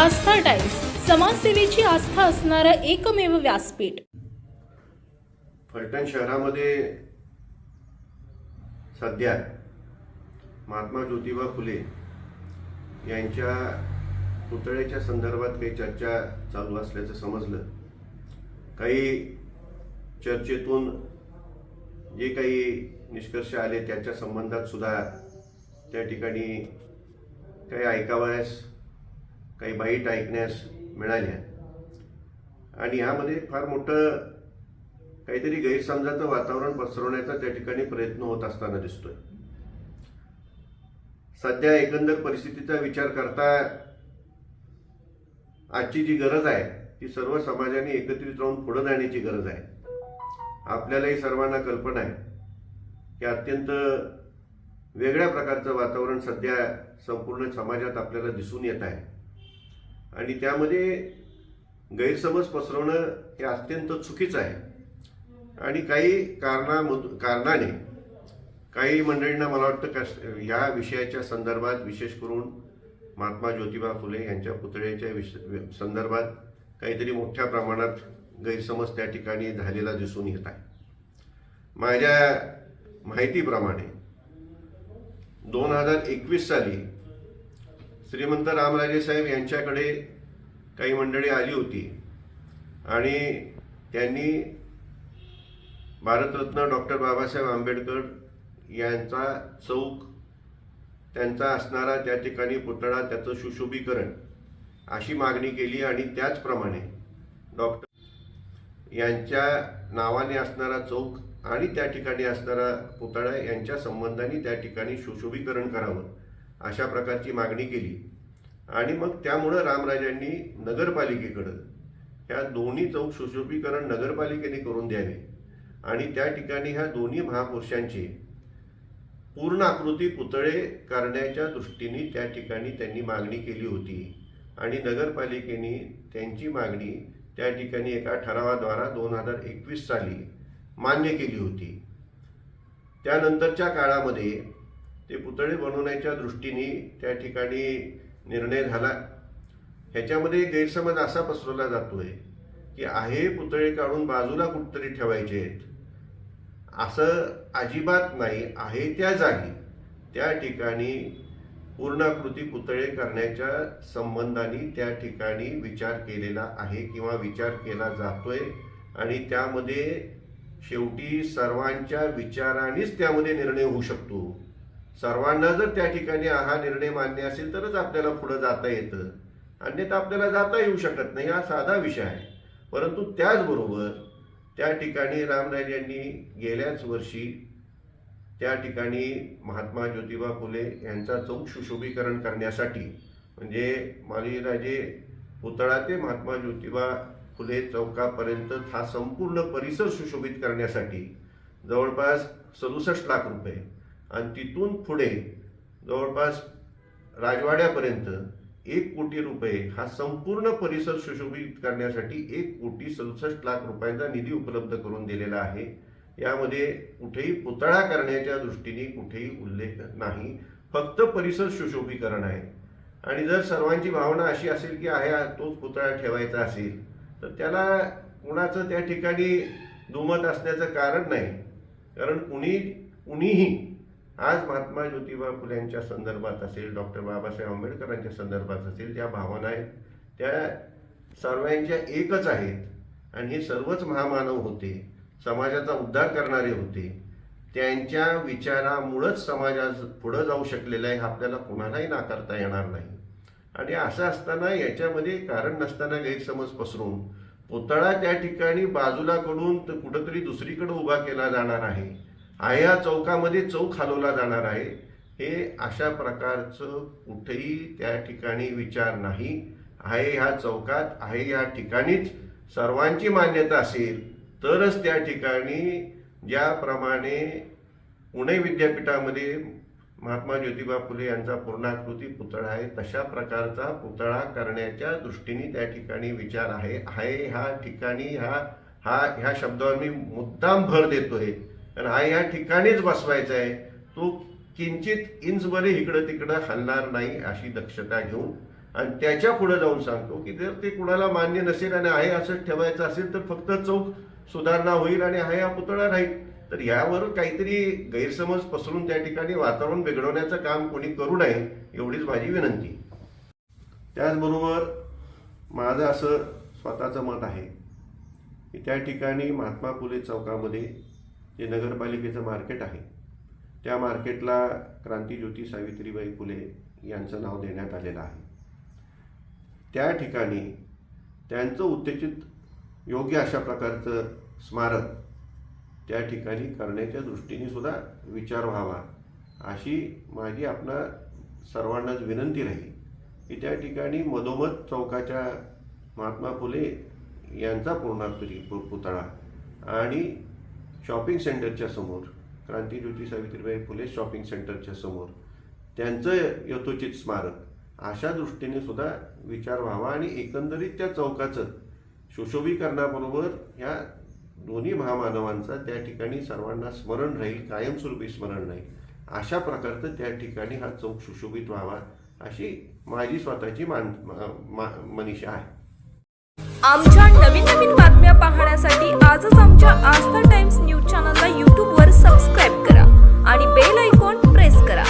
आस्था times, समाजसेवेची आस्था असणारं एकमेव व्यासपीठ। फलटण शहरामध्ये सध्या महात्मा ज्योतिबा फुले यांच्या पुतळ्याच्या संदर्भात काही चर्चा चालू असल्याचं समजलं। काही चर्चेतून जे काही निष्कर्ष आले त्याच्या संबंधात सुद्धा त्या ठिकाणी काही ऐकावयास, काही बाईट ऐकण्यास मिळाल्या आणि यामध्ये फार मोठं काहीतरी गैरसमजाचं वातावरण पसरवण्याचा त्या ठिकाणी प्रयत्न होत असताना दिसतोय। सध्या एकंदर परिस्थितीचा विचार करता आजची जी गरज आहे ती सर्व समाजाने एकत्रित राहून पुढे जाण्याची गरज आहे। आपल्यालाही सर्वांना कल्पना आहे की अत्यंत वेगळ्या प्रकारचं वातावरण सध्या संपूर्ण समाजात आपल्याला दिसून येत आहे आणि त्यामध्ये गैरसमज पसरवणं हे अत्यंत चुकीचं आहे आणि काही कारणाने काही मंडळींना मला वाटतं या विषयाच्या संदर्भात, विशेष करून महात्मा ज्योतिबा फुले यांच्या पुतळ्याच्या संदर्भात काहीतरी मोठ्या प्रमाणात गैरसमज त्या ठिकाणी झालेला दिसून येत आहे। माझ्या माहितीप्रमाणे 2021 साली श्रीमंत रामराजे साहेब यांच्याकडे काही मंडळी आली होती आणि त्यांनी भारतरत्न डॉक्टर बाबासाहेब आंबेडकर यांचा चौक, त्यांचा असणारा त्या ठिकाणी पुतळा, त्याचं सुशोभीकरण अशी मागणी केली आणि त्याचप्रमाणे डॉक्टर यांच्या नावाने असणारा चौक आणि त्या ठिकाणी असणारा पुतळा यांच्या संबंधाने त्या ठिकाणी सुशोभीकरण करावं अशा प्रकारची मागणी केली आणि मग त्यामुळं रामराजांनी नगरपालिकेकडं ह्या दोन्ही चौक सुशोभीकरण नगरपालिकेने करून द्यावे आणि त्या ठिकाणी ह्या दोन्ही महापुरुषांची पूर्ण आकृती पुतळे करण्याच्या दृष्टीने त्या ठिकाणी त्यांनी मागणी केली होती आणि नगरपालिकेने त्यांची मागणी त्या ठिकाणी एका ठरावाद्वारा 2021 साली मान्य केली होती। त्यानंतरच्या काळामध्ये ते पुतळे बनवण्याच्या दृष्टीने त्या ठिकाणी निर्णय झाला। ह्याच्यामध्ये गैरसमज असा पसरवला जातोय की आहे पुतळे काढून बाजूला कुठतरी ठेवायचे आहेत, असं अजिबात नाही। आहे त्या जागी त्या ठिकाणी पूर्णाकृती पुतळे करण्याच्या संबंधाने त्या ठिकाणी विचार केलेला आहे किंवा विचार केला जातोय आणि त्यामध्ये शेवटी सर्वांच्या विचारानेच त्यामध्ये निर्णय होऊ शकतो। सर्वांना जर त्या ठिकाणी हा निर्णय मान्य असेल तरच आपल्याला पुढे जाता येतं, अन्यथा आपल्याला जाता येऊ शकत नाही। हा साधा विषय आहे। परंतु त्याचबरोबर त्या ठिकाणी रामराजांनी गेल्याच वर्षी त्या ठिकाणी महात्मा ज्योतिबा फुले यांचा चौक सुशोभीकरण करण्यासाठी, म्हणजे मालीराजे पुतळा ते महात्मा ज्योतिबा फुले चौकापर्यंत हा संपूर्ण परिसर सुशोभित करण्यासाठी जवळपास 67 लाख रुपये आणि तिथून पुढे जवळपास राजवाड्यापर्यंत 1 कोटी रुपये हा संपूर्ण परिसर सुशोभित करण्यासाठी 1,67,00,000 रुपयांचा निधी उपलब्ध करून दिलेला आहे। यामध्ये कुठेही पुतळा करण्याच्या दृष्टीने कुठेही उल्लेख नाही, फक्त परिसर सुशोभीकरण आहे। आणि जर सर्वांची भावना अशी असेल की आहे तोच पुतळा ठेवायचा असेल तर त्याला कुणाचं त्या ठिकाणी दुमत असण्याचं कारण नाही, कारण कुणीही आज महात्मा ज्योतिबा फुल्यांच्या संदर्भात असेल, डॉक्टर बाबासाहेब आंबेडकरांच्या संदर्भात असेल, ज्या भावना आहेत त्या सर्वांच्या एकच आहेत आणि हे सर्वच महामानव होते, समाजाचा उद्धार करणारे होते। त्यांच्या विचारामुळेच समाज पुढे जाऊ शकेलेला आहे, आपल्याला कोणालाही नाकारता येणार नाही। आणि असं असताना याच्यामध्ये कारण नसताना गैरसमज पसरून पुतळा त्या ठिकाणी बाजूला कडून तर कुठंतरी दुसरीकडे उभा केला जाणार आहे, या चौकामध्ये चौक हलवला जाणार आहे, हे अशा प्रकारचं कुठेही त्या ठिकाणी विचार नाही। आहे ह्या चौकात, आहे ह्या ठिकाणीच सर्वांची मान्यता असेल तरच त्या ठिकाणी ज्याप्रमाणे पुणे विद्यापीठामध्ये महात्मा ज्योतिबा फुले यांचा पूर्णाकृती पुतळा आहे तशा प्रकारचा पुतळा करण्याच्या दृष्टीने त्या ठिकाणी विचार आहे। ह्या ठिकाणी ह्या शब्दावर मी मुद्दाम भर देतोय, कारण ह्या ठिकाणीच बसवायचा आहे, तो किंचित इंचभर इकडं तिकडं हलणार नाही अशी दक्षता घेऊन आणि त्याच्या पुढे जाऊन सांगतो की जर ते कुणाला मान्य नसेल आणि आहे असंच ठेवायचं असेल तर फक्त चौक सुधारणा होईल आणि आहे हा पुतळा राहील. तर यावर काहीतरी गैरसमज पसरून त्या ठिकाणी वातावरण बिघडवण्याचं काम कोणी करू नये एवढीच माझी विनंती. त्याचबरोबर माझं असं स्वतःचं मत आहे की त्या ठिकाणी महात्मा फुले चौकामध्ये जे नगरपालिकेचं मार्केट आहे त्या मार्केटला क्रांतीज्योती सावित्रीबाई फुले यांचं नाव देण्यात आलेलं आहे. त्या ठिकाणी त्यांचं उत्तेजित योग्य अशा प्रकारचं स्मारक त्या ठिकाणी करण्याच्या दृष्टीने सुद्धा विचार व्हावा अशी माझी आपणा सर्वांनाच विनंती राहील की त्या ठिकाणी मधोमध चौकाच्या महात्मा फुले यांचा पूर्णाकृती पुतळा आणि शॉपिंग सेंटरच्या समोर क्रांतीज्योती सावित्रीबाई फुले शॉपिंग सेंटरच्या समोर त्यांचं यथोचित स्मारक अशा दृष्टीने सुद्धा विचार व्हावा आणि एकंदरीत त्या चौकाचं सुशोभीकरणाबरोबर ह्या दोन्ही महामानवांचा त्या ठिकाणी सर्वांना स्मरण राहील, कायमस्वरूपी स्मरण राहील अशा प्रकारचं त्या ठिकाणी हा चौक सुशोभित व्हावा अशी माझी स्वतःची मनीषा आहे. आमच्या नवीन नवीन बातम्या पाहण्यासाठी आजच आमच्या आस्था टाइम्स न्यूज चॅनलला YouTube वर सबस्क्राईब करा आणि बेल आयकॉन प्रेस करा.